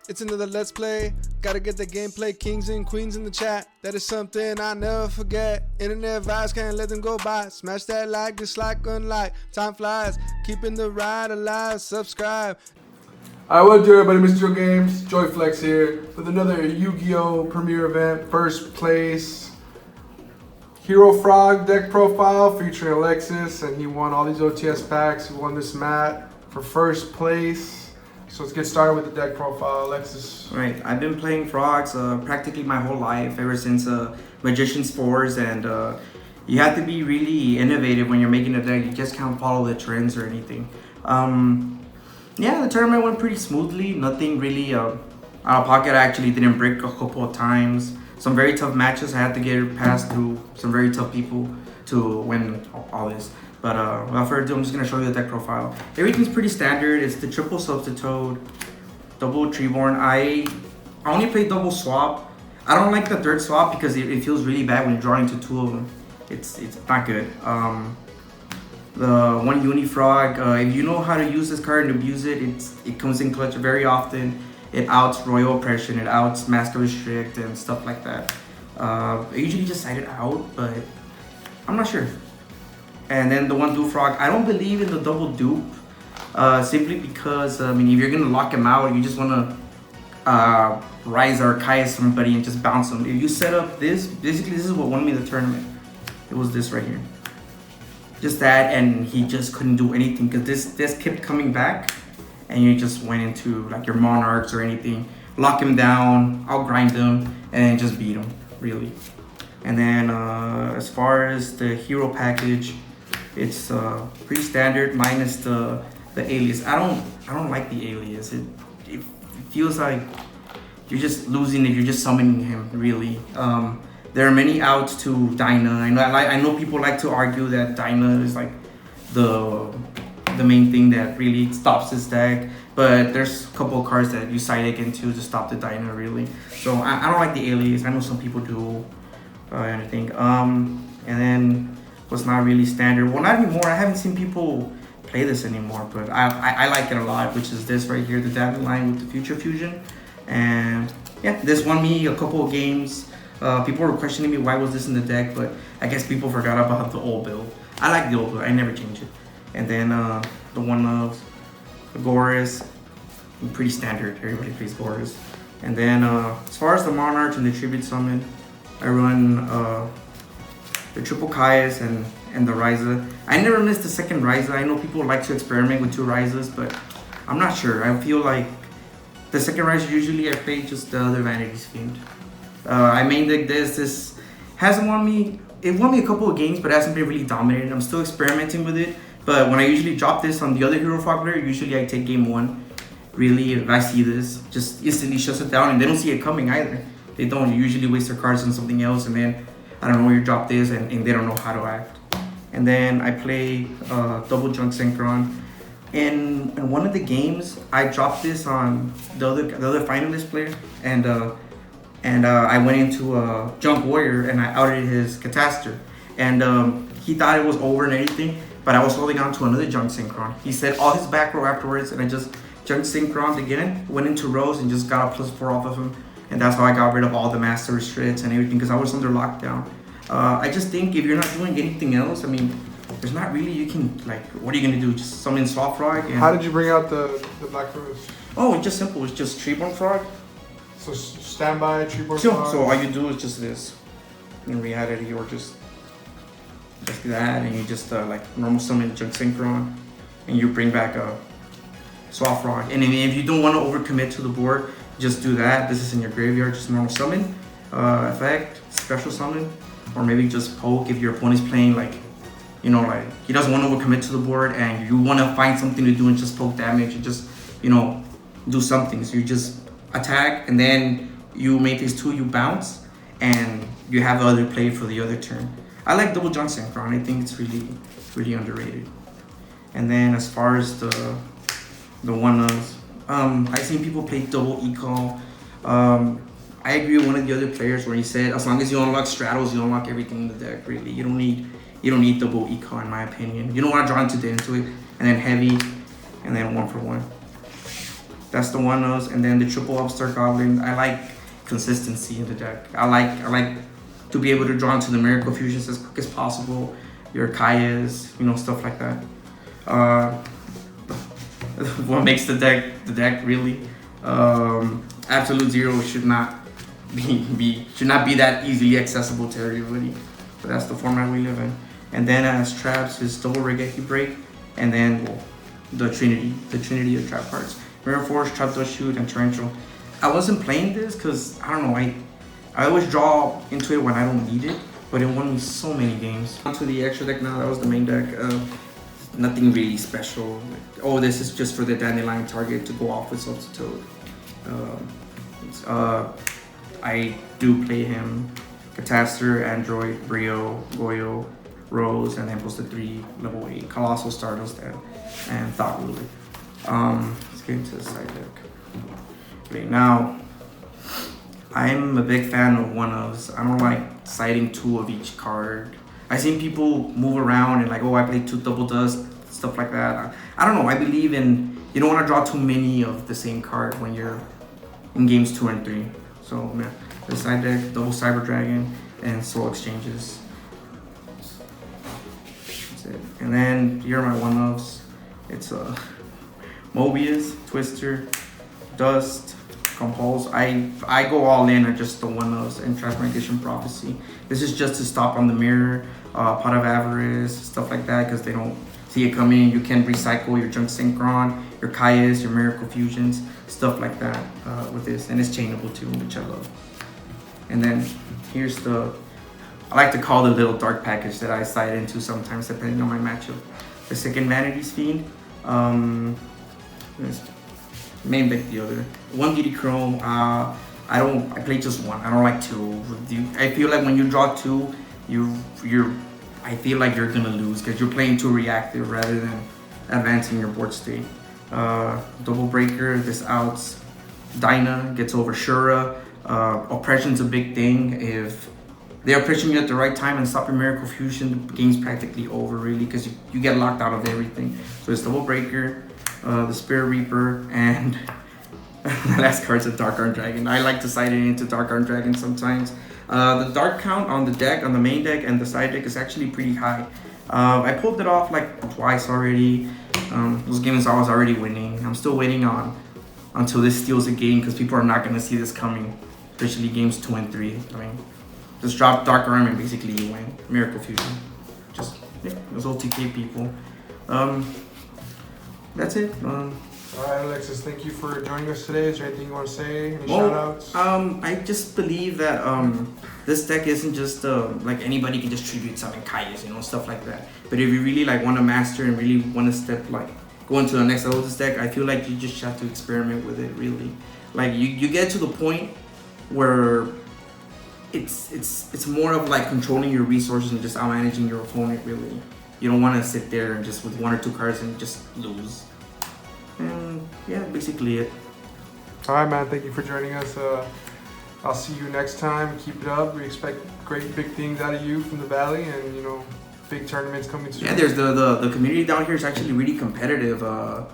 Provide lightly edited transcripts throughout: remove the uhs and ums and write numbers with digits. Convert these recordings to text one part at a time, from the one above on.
It's another Let's Play. Gotta get the gameplay, kings and queens in the chat. That is something I never forget. Internet vibes, can't let them go by. Smash that like, dislike, unlike. Time flies, keeping the ride alive. Subscribe. Alright, what do everybody? Mr. Games, Joyflex here with another Yu-Gi-Oh! Premiere event. First place, Hero Frog deck profile featuring Alexis, and he won all these OTS packs. He won this mat for first place. So let's get started with the deck profile, Alexis. Right, I've been playing frogs practically my whole life, ever since Magician's Fours, and you have to be really innovative when you're making a deck. You just can't follow the trends or anything. Yeah, the tournament went pretty smoothly. Nothing really out of pocket. I actually didn't break a couple of times. Some very tough matches. I had to get past through some very tough people to win all this. But without further ado, I'm just going to show you the deck profile. Everything's pretty standard. It's the triple substitute, double treeborn. I only play double swap. I don't like the third swap because it feels really bad when you're drawing to two of them. It's not good. The one Unifrog, if you know how to use this card and abuse it, it comes in clutch very often. It outs Royal Oppression, it outs Master Restrict and stuff like that. I usually just side it out, but I'm not sure. And then the one Frog, I don't believe in the double dupe, simply because, I mean, if you're gonna lock him out, you just wanna rise or Kaya somebody and just bounce him. If you set up this, basically this is what won me the tournament. It was this right here. Just that, and he just couldn't do anything because this kept coming back, and you just went into like your Monarchs or anything, lock him down, outgrind him, and just beat him, really. And then as far as the hero package, it's pretty standard minus the alias. I don't like the alias. It feels like you're just losing if you're just summoning him, really. There are many outs to Dyna. I know people like to argue that Dyna is like the main thing that really stops this deck, but there's a couple of cards that you side deck into to stop the Dyna, really. So I don't like the alias. I know some people do anything. And then what's not really standard, well, not anymore. I haven't seen people play this anymore, but I like it a lot, which is this right here, the Dabbing line with the Future Fusion. And yeah, this won me a couple of games. People were questioning me why was this in the deck, but I guess people forgot about the old build. I like the old build, I never change it. And then the one of Goris, pretty standard, everybody plays Goris. And then as far as the Monarchs and the Tribute Summon, I run the triple Kaias and the Ryza. I never missed the second Ryza. I know people like to experiment with two Ryzas, but I'm not sure. I feel like the second Ryza usually I play just the other Vanities themed. I main deck this hasn't won me. It won me a couple of games, but it hasn't been really dominated. I'm still experimenting with it. But when I usually drop this on the other Hero Frog player, usually I take game one. Really, if I see this, just instantly shuts it down, and they don't see it coming either. They don't. You usually waste their cards on something else, and then I don't know where you drop this, and they don't know how to act. And then I play double junk synchron. In one of the games, I dropped this on the other finalist player, and I went into a Junk Warrior and I outed his Catastor. And he thought it was over and everything, but I was holding on to another Junk Synchron. He said all his back row afterwards, and I just Junk Synchroned again, went into rows and just got a +4 off of him. And that's how I got rid of all the Master Restricts and everything, because I was under lockdown. I just think if you're not doing anything else, I mean, there's not really, you can, like, what are you going to do? Just summon Soft Frog? And how did you bring out the Black Rose? Oh, it's just simple. It's just Treeborn Frog. So standby, Treeborn Frog. So all you do is just this. In reality, or just that, and you just like normal summon Junk Synchron, and you bring back a Soft Frog. And if you don't want to overcommit to the board, just do that. This is in your graveyard, just normal summon, effect, special summon, or maybe just poke if your opponent's playing like, you know, like he doesn't want to overcommit to the board and you want to find something to do and just poke damage and just, you know, do something. So you just attack, and then you make phase 2, you bounce, and you have the other play for the other turn. I like double junk synchron. I think it's really underrated. And then as far as the one of I've seen people play double eco. I agree with one of the other players where he said as long as you unlock straddles, you unlock everything in the deck. Really, you don't need double eco in my opinion. You don't want to draw into it, and then heavy, and then 1 for 1. That's the one-ofs. And then the triple upstart goblin. I like consistency in the deck. I like to be able to draw into the miracle fusions as quick as possible. Your Kayas, stuff like that. What makes the deck really? Absolute Zero should not be that easily accessible to everybody. But that's the format we live in. And then as traps is double Regeki Break, and then the Trinity of trap cards. Mirror Force, Trap Dust Shoot, and Torrential. I wasn't playing this because I don't know, I always draw into it when I don't need it, but it won me so many games. On to the extra deck now. That was the main deck. Nothing really special. This is just for the Dandelion target to go off with Substitute. I do play him. Catastor, Android, Brio, Goyo, Rose, and then plus the 3 level 8 Colossal Stardust and Thought Ruler. Let's get into the side deck. Okay, now I'm a big fan of one-ofs. I don't like citing 2 of each card. I've seen people move around and like, I play 2 double dust, stuff like that. I don't know. I believe in you don't want to draw too many of the same card when you're in games 2 and 3. So yeah, the side deck, double Cyber Dragon, and Soul Exchanges. That's it. And then here are my one-ofs. It's Mobius, Twister, Dust, Compulse. I go all in on just the one-ofs and Transmigration Prophecy. This is just to stop on the mirror, Pot of Avarice, stuff like that, because they don't see it coming. You can recycle your Junk Synchron, your Kayas, your Miracle Fusions, stuff like that with this. And it's chainable too, which I love. And then here's I like to call the little dark package that I slide into sometimes depending on my matchup. The second Vanity's Fiend. Main deck the other. 1 Giddy Chrome. I play just 1. I don't like 2. I feel like when you draw 2, I feel like you're gonna lose because you're playing too reactive rather than advancing your board state. Double Breaker, this outs Dinah, gets over Shura. Oppression's a big thing. If they're oppressing you at the right time and stop your Miracle Fusion, the game's practically over really because you get locked out of everything. So it's Double Breaker, the Spirit Reaper, and the last card's a Dark Arm Dragon. I like to side it into Dark Arm Dragon sometimes. The dark count on the deck, on the main deck and the side deck is actually pretty high. I pulled it off like twice already. Those games I was already winning. I'm still waiting until this steals a game because people are not going to see this coming, especially games 2 and 3. I mean, just drop Dark Arm and basically you win. Miracle Fusion. Just, those OTK people. That's it. Alright, Alexis, thank you for joining us today. Is there anything you want to say? Any shout outs? I just believe that this deck isn't just like anybody can just tribute summon Kayas, stuff like that. But if you really want to master and really want to go into the next level of this deck, I feel like you just have to experiment with it really. Like you get to the point where it's more of like controlling your resources and just out managing your opponent really. You don't want to sit there and just with 1 or 2 cards and just lose. And yeah, basically it. Alright, man, thank you for joining us. I'll see you next time. Keep it up. We expect great big things out of you from the Valley and big tournaments coming soon. Yeah, there's the community down here is actually really competitive.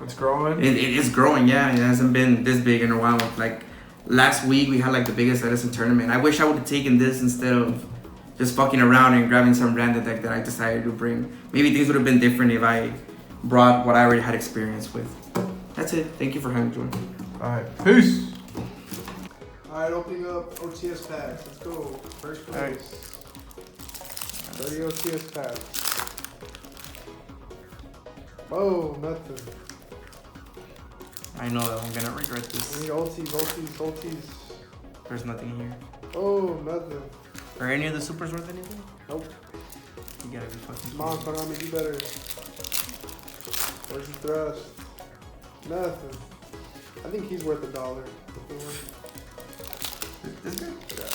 It's growing. It is growing, yeah. It hasn't been this big in a while. Like last week we had like the biggest Edison tournament. I wish I would have taken this instead of just fucking around and grabbing some random deck that I decided to bring. Maybe things would have been different if I brought what I already had experience with. That's it. Thank you for having me. Alright, peace. Alright, opening up OTS packs. Let's go. First place. 30 OTS packs. Oh, nothing. I know that I'm gonna regret this. We need ulties. There's nothing in here. Oh, nothing. Are any of the supers worth anything? Nope. You gotta be fucking Come on, Konami, do better. Where's the thrust? Nothing. I think he's worth $1. This good? Yeah.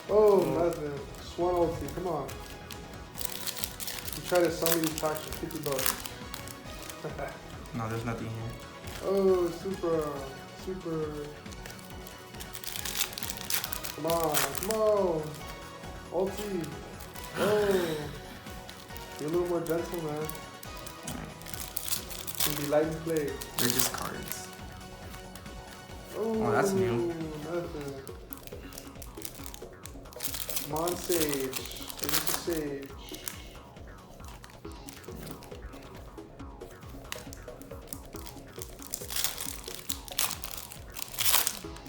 Oh, nothing. Swan ulti, come on. You try to sell me these packs for $50. No, there's nothing here. Oh, super. Come on. Ulti. Oh. Be a little more gentle, man. can be light and play. They're just cards. Oh, that's new. Nothing. Come on, Sage. Give us a Sage.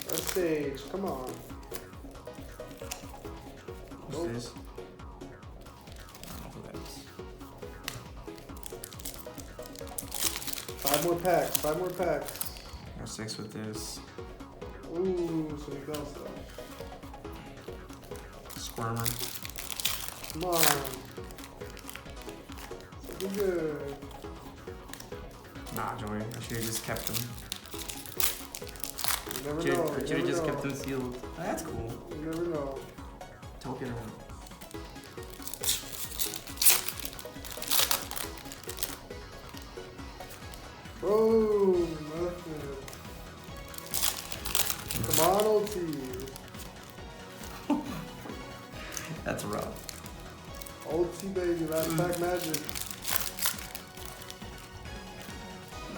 A Sage. Come on. What's this? I don't know who that is. 5 more packs. 5 more packs. Got 6 with this. Ooh, some bell stuff. Squirmer. Come on. Something good. Nah, Joey. I should have just kept them. You never I know. should have just kept them sealed. That's cool. You never know. Token. Bro, nothing. Come on, OT. That's rough. OT, baby. Last pack magic.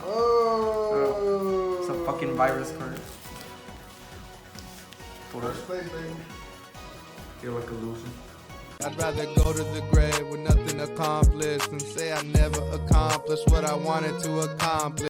Oh. It's a fucking virus card. First place, baby. Feel like a loser. I'd rather go to the grave with nothing accomplished than say I never accomplished what I wanted to accomplish.